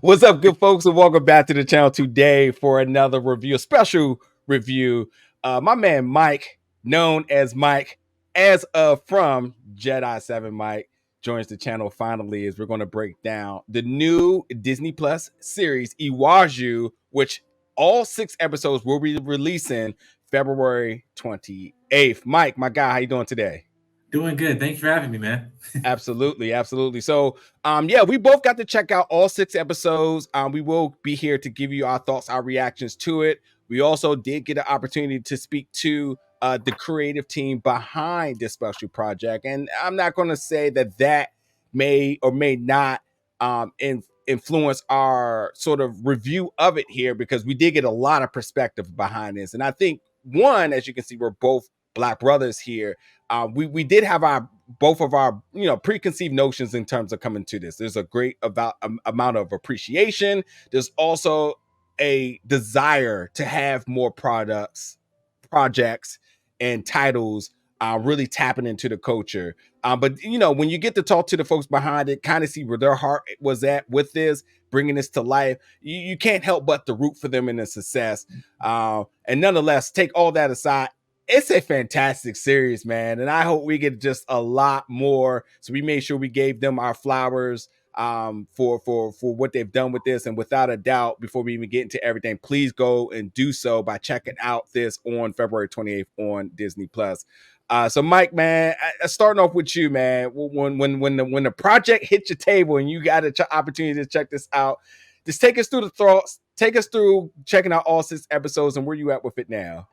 What's up, good folks, and welcome back to the channel today for another review, a special review. My man Mike, known as Mike, as of from Jedi 7 Mike, joins the channel finally as we're going to break down the new Disney Plus series, Iwájú, which all 6 episodes will be releasing February 28th. Mike, my guy, how you doing today? Doing good. Thanks for having me, man. Absolutely, absolutely. So, yeah, we both got to check out all 6 episodes. We will be here to give you our thoughts, our reactions to it. We also did get an opportunity to speak to the creative team behind this special project, and I'm not going to say that may or may not influence our sort of review of it here because we did get a lot of perspective behind this, and I think one, as you can see, we're both Black brothers here. We did have our both of our preconceived notions in terms of coming to this. There's a great amount of appreciation. There's also a desire to have more projects and titles really tapping into the culture. But when you get to talk to the folks behind it, kind of see where their heart was at with this, bringing this to life, you can't help but to root for them in the success. And nonetheless, take all that aside, it's a fantastic series, man, and I hope we get just a lot more. So we made sure we gave them our flowers for what they've done with this, and without a doubt, before we even get into everything, please go and do so by checking out this on February 28th on Disney Plus. So Mike, man, starting off with you, man, when the project hit your table and you got an opportunity to check this out, just take us through the thoughts, take us through checking out all 6 episodes, and where you at with it now.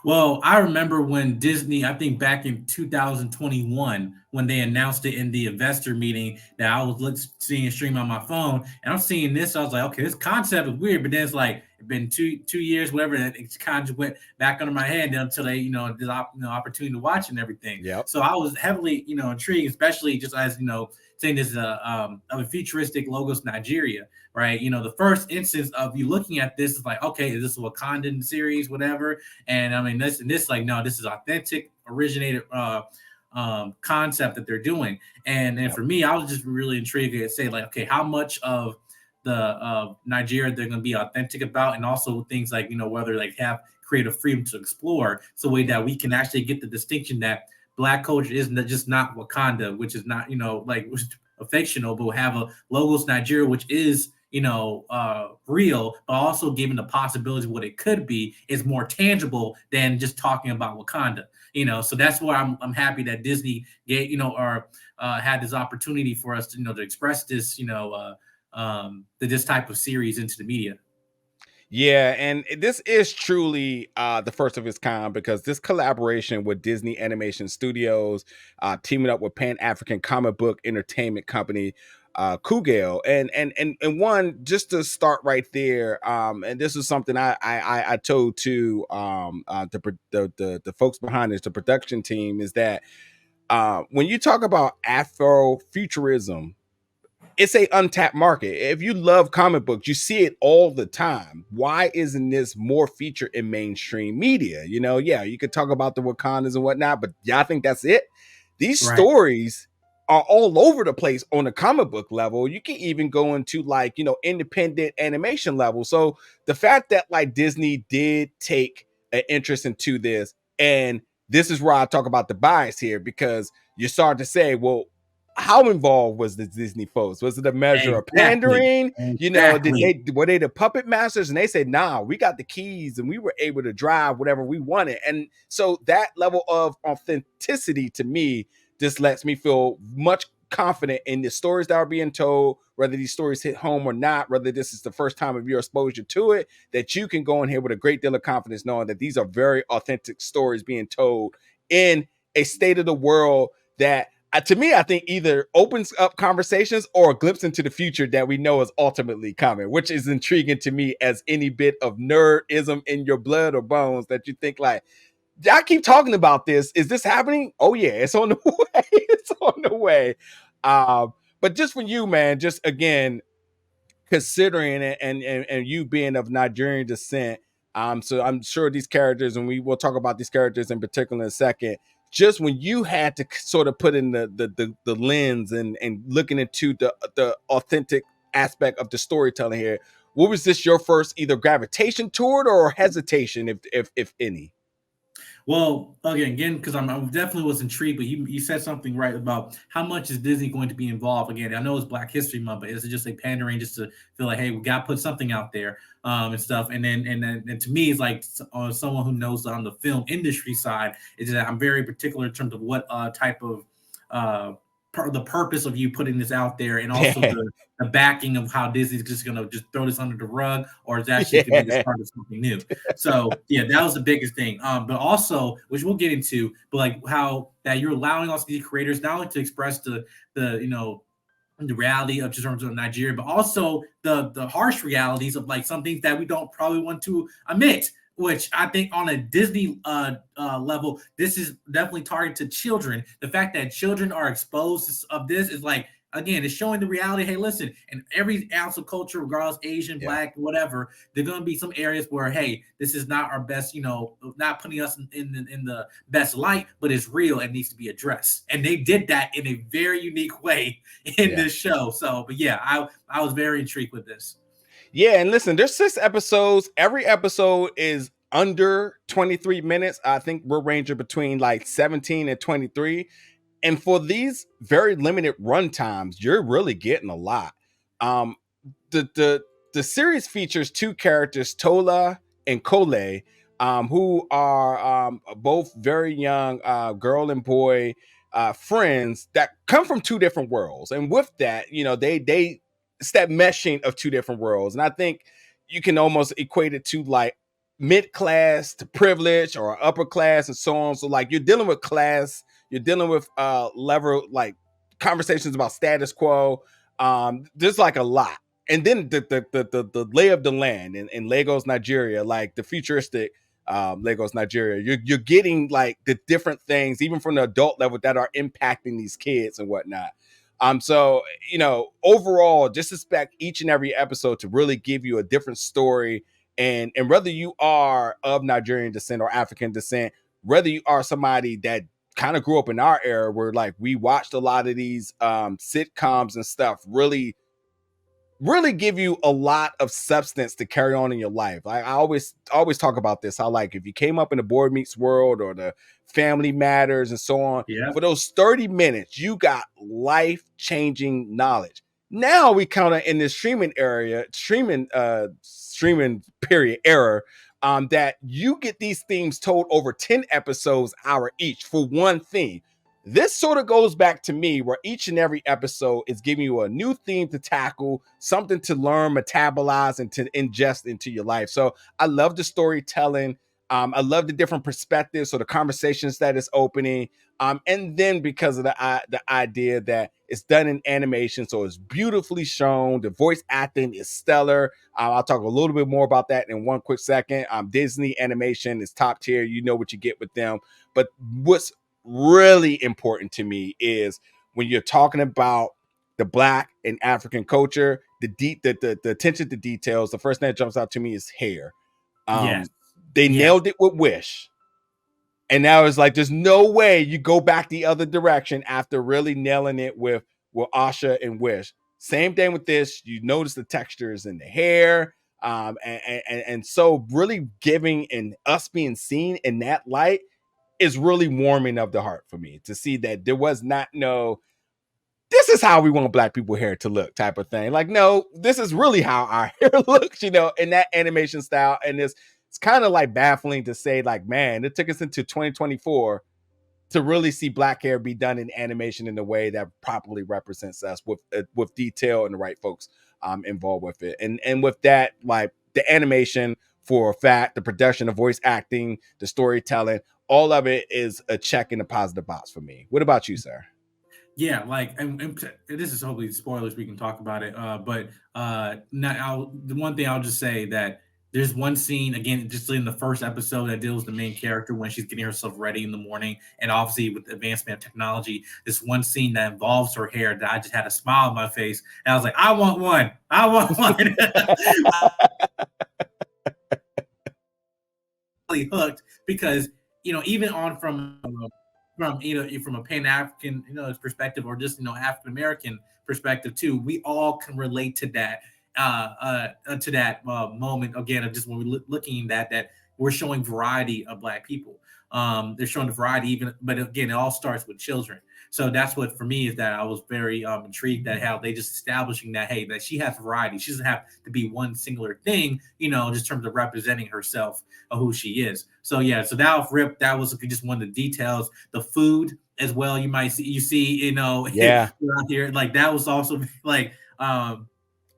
Well, I remember when Disney, I think back in 2021, when they announced it in the investor meeting that I was seeing a stream on my phone, and I'm seeing this, I was like, okay, this concept is weird, but then it's like it's been two years, whatever, and it kind of just went back under my head until they, did opportunity to watch and everything. Yep. So I was heavily, intrigued, especially just as saying this of a futuristic logos Nigeria, right? The first instance of you looking at this is like, okay, is this a Wakandan series, whatever? And I mean, this like, no, this is authentic, originated concept that they're doing. And for me, I was just really intrigued to say, like, okay, how much of the Nigeria they're going to be authentic about, and also things like, whether like have creative freedom to explore, so way that we can actually get the distinction that Black culture is just not Wakanda, which is not, like a fictional, but have a logos Nigeria, which is real, but also given the possibility of what it could be is more tangible than just talking about Wakanda. So that's why I'm happy that Disney gave, or had this opportunity for us to, to express this, this type of series into the media. Yeah, and this is truly the first of its kind because this collaboration with Disney Animation Studios, teaming up with Pan African comic book entertainment company Kugali, and one, just to start right there, and this is something I told to the folks behind this, the production team, is that when you talk about Afrofuturism, it's a untapped market. If you love comic books, you see it all the time. Why isn't this more featured in mainstream media? Yeah, you could talk about the Wakandas and whatnot, but yeah, I think that's it. These Right. stories are all over the place on the comic book level. You can even go into like, independent animation level. So the fact that like Disney did take an interest into this, and this is where I talk about the bias here, because you start to say, well, how involved was the Disney folks? Was it a measure of Exactly. pandering? Did Exactly. they were they the puppet masters? And they said, nah, we got the keys and we were able to drive whatever we wanted. And so that level of authenticity to me just lets me feel much confident in the stories that are being told, whether these stories hit home or not, whether this is the first time of your exposure to it, that you can go in here with a great deal of confidence knowing that these are very authentic stories being told in a state of the world that, to me, I think either opens up conversations or a glimpse into the future that we know is ultimately coming, which is intriguing to me as any bit of nerdism in your blood or bones that you think like, I keep talking about this. Is this happening? Oh yeah, it's on the way. It's on the way. But just for you, man, just again, considering it, and you being of Nigerian descent, so I'm sure these characters, and we will talk about these characters in particular in a second, just when you had to sort of put in the lens and looking into the authentic aspect of the storytelling here, what was this your first either gravitation toward or hesitation, if any? Well, again, because I definitely was intrigued, but you said something right about how much is Disney going to be involved. Again, I know it's Black History Month, but is it just like pandering just to feel like, hey, we got to put something out there and stuff? And to me, it's like someone who knows on the film industry side is that I'm very particular in terms of what type of the purpose of you putting this out there, and also the backing of how Disney's just going to just throw this under the rug, or is actually going to be the start of something new. So yeah, that was the biggest thing. But also, which we'll get into, but like how that you're allowing all these creators not only to express the the reality of just terms of Nigeria, but also the harsh realities of like some things that we don't probably want to admit. Which I think on a Disney level, this is definitely targeted to children. The fact that children are exposed of this is like, again, it's showing the reality. Hey, listen, in every ounce of culture, regardless Asian, Black, whatever, there are going to be some areas where, hey, this is not our best, not putting us in the best light, but it's real and needs to be addressed. And they did that in a very unique way in this show. So, but yeah, I was very intrigued with this. Yeah, and listen, there's 6 episodes. Every episode is under 23 minutes. I think we're ranging between like 17 and 23. And for these very limited run times, you're really getting a lot. Um, the series features 2 characters, Tola and Kole, who are both very young girl and boy friends that come from 2 different worlds. And with that, they it's that meshing of 2 different worlds. And I think you can almost equate it to like mid class to privilege or upper class and so on. So like you're dealing with class, you're dealing with level like conversations about status quo. There's like a lot. And then the lay of the land in Lagos, Nigeria, like the futuristic Lagos, Nigeria, you're getting like the different things, even from the adult level, that are impacting these kids and whatnot. So overall, just expect each and every episode to really give you a different story, and whether you are of Nigerian descent or African descent, whether you are somebody that kind of grew up in our era where like we watched a lot of these sitcoms and stuff, really give you a lot of substance to carry on in your life. I always talk about this, how like if you came up in the Boy Meets World or the Family Matters and so on, for those 30 minutes, you got life-changing knowledge. Now we kind of in this streaming period era, that you get these themes told over 10 episodes, hour each for one theme. This sort of goes back to me where each and every episode is giving you a new theme to tackle, something to learn, metabolize, and to ingest into your life. So I love the storytelling. I love the different perspectives, so the conversations that it's opening. And then because of the idea that it's done in animation, so it's beautifully shown. The voice acting is stellar. I'll talk a little bit more about that in one quick second. Disney animation is top tier. You know what you get with them. But what's really important to me is when you're talking about the Black and African culture, the attention to details. The first thing that jumps out to me is hair. They nailed it with Wish. And now it's like there's no way you go back the other direction after really nailing it with Asha and Wish. Same thing with this. You notice the textures in the hair. And so really giving and us being seen in that light is really warming of the heart for me to see that there was not this is how we want Black people hair to look type of thing. Like, no, this is really how our hair looks, in that animation style. And it's kind of like baffling to say, like, man, it took us into 2024 to really see Black hair be done in animation in a way that properly represents us with detail and the right folks involved with it. And with that, like the animation for a fact, the production, the voice acting, the storytelling, all of it is a check in the positive box for me. What about you, sir? Yeah, like, and this is hopefully spoilers. We can talk about it. But now, the one thing I'll just say that there's one scene again, just in the first episode, that deals with the main character when she's getting herself ready in the morning, and obviously with the advancement of technology, this one scene that involves her hair that I just had a smile on my face, and I was like, I want one. I want one. Really hooked because even on from from from a Pan African perspective, or just African American perspective too, we all can relate to that moment again of just when we're looking at that we're showing variety of Black people. They're showing the variety, even, but again, it all starts with children. So that's what for me is that I was very intrigued at how they just establishing that, hey, that she has variety. She doesn't have to be one singular thing, just in terms of representing herself or who she is. So yeah, so that off rip, that was just one of the details. The food as well, you might see, Yeah. around here, like that was also like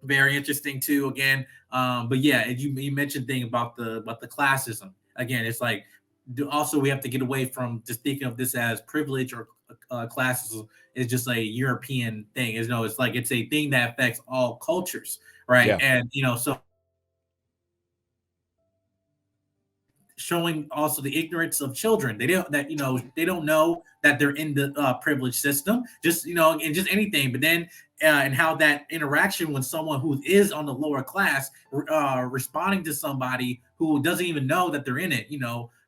very interesting too. Again, but yeah, you mentioned thing about the classism. Again, it's like also we have to get away from just thinking of this as privilege or classism is just a European thing. It's like it's a thing that affects all cultures, right? Yeah. And so showing also the ignorance of children. They don't know that they're in the privilege system, just and just anything. But then and how that interaction when someone who is on the lower class responding to somebody who doesn't even know that they're in it.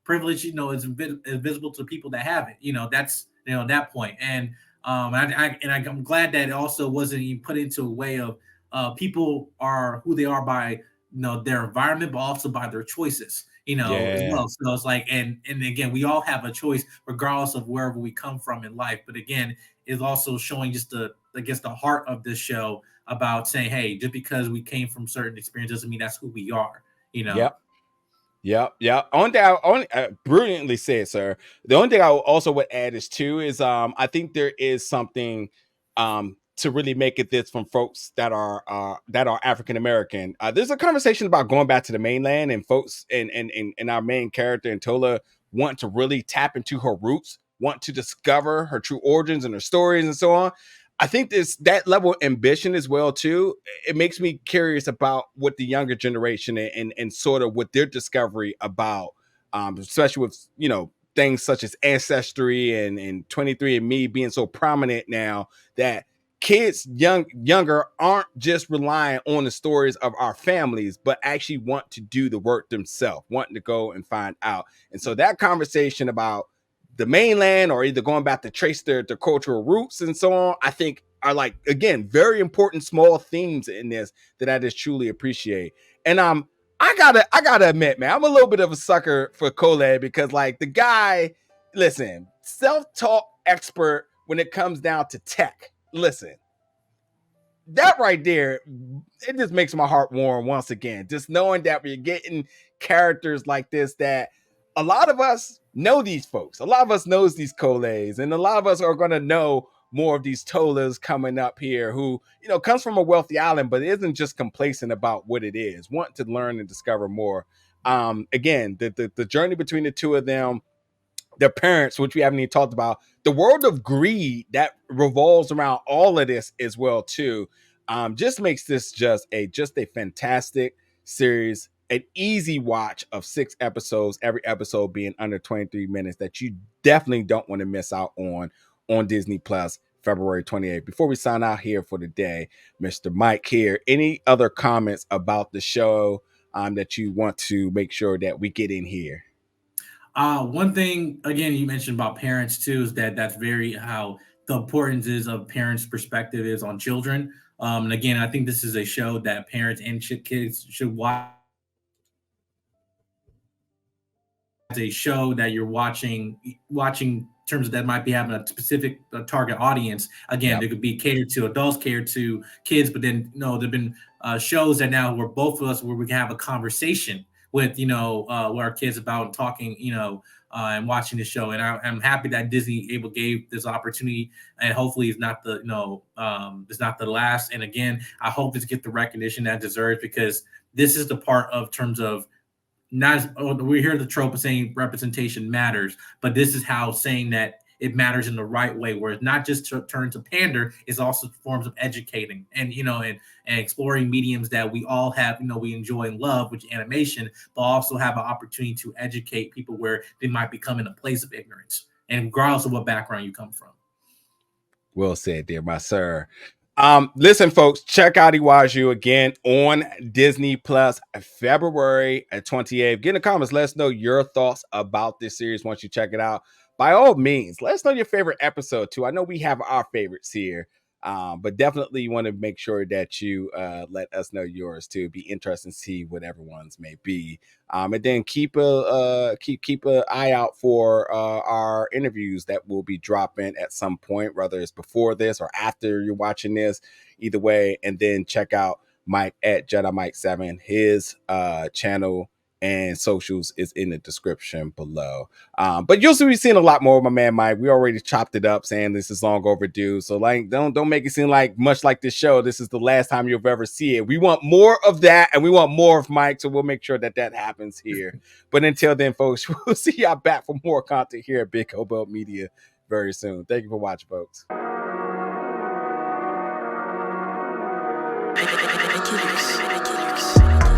Privilege is invisible to people that have it. That's that point. And I'm glad that it also wasn't even put into a way of people are who they are by their environment, but also by their choices. As Yeah. well. So it's like, and again, we all have a choice regardless of wherever we come from in life. But again, it's also showing just the heart of this show about saying, hey, just because we came from certain experience doesn't mean that's who we are. Yep. Yep. Only brilliantly said, sir. The only thing I also would add is too is I think there is something to really make it this from folks that are African American. There's a conversation about going back to the mainland, and folks and our main character and Tola want to really tap into her roots, want to discover her true origins and her stories and so on. I think this that level of ambition as well too. It makes me curious about what the younger generation and sort of what their discovery about, especially with things such as ancestry and 23andMe being so prominent now that kids younger aren't just relying on the stories of our families, but actually want to do the work themselves, wanting to go and find out. And so that conversation about the mainland or either going back to trace their cultural roots and so on, I think are like, again, very important small themes in this that I just truly appreciate. And I gotta admit, man, I'm a little bit of a sucker for Kole because like the guy, listen, self-taught expert when it comes down to tech. Listen, that right there, it just makes my heart warm once again. Just knowing that we're getting characters like this that a lot of us know these folks. A lot of us knows these Koles, and a lot of us are going to know more of these Tolas coming up here who, comes from a wealthy island, but isn't just complacent about what it is, want to learn and discover more. Again, the journey between the two of them, their parents, which we haven't even talked about, the world of greed that revolves around all of this as well too, just makes this just a fantastic series, an easy watch of 6 episodes, every episode being under 23 minutes that you definitely don't want to miss out on Disney Plus, February 28th. Before we sign out here for the day, Mr. Mike here, any other comments about the show that you want to make sure that we get in here? One thing again you mentioned about parents too is that's very how the importance is of parents' perspective is on children. And again, I think this is a show that parents and kids should watch. As a show that you're watching in terms of that might be having a specific target audience. Again, Yep. they could be catered to adults, catered to kids, but then there've been shows that now where both of us where we can have a conversation with with our kids about talking and watching the show. And I'm happy that Disney able gave this opportunity, and hopefully it's not the it's not the last. And again, I hope it's get the recognition that it deserves, because this is the part of terms of not we hear the trope of saying representation matters, but this is how saying that it matters in the right way, where it's not just to turn to pander, it's also forms of educating and and exploring mediums that we all have, we enjoy and love, which is animation, but also have an opportunity to educate people where they might become in a place of ignorance, and regardless of what background you come from. Well said there, my sir. Listen, folks, check out Iwájú again on Disney Plus, February 28th. Get in the comments, let us know your thoughts about this series once you check it out. by all means, let us know your favorite episode too. I know we have our favorites here. But definitely you want to make sure that you let us know yours too. It'd be interesting to see what everyone's may be. And then keep an eye out for our interviews that will be dropping at some point, whether it's before this or after you're watching this. Either way, and then check out Mike at Jedi Mike 7. His channel and socials is in the description below. But you'll be seeing a lot more of my man Mike. We already chopped it up saying this is long overdue. So like don't make it seem like much like this show. This is the last time you'll ever see it. We want more of that, and we want more of Mike. So we'll make sure that happens here. But until then, folks, we'll see y'all back for more content here at Big Hobo Media very soon. Thank you for watching, folks. I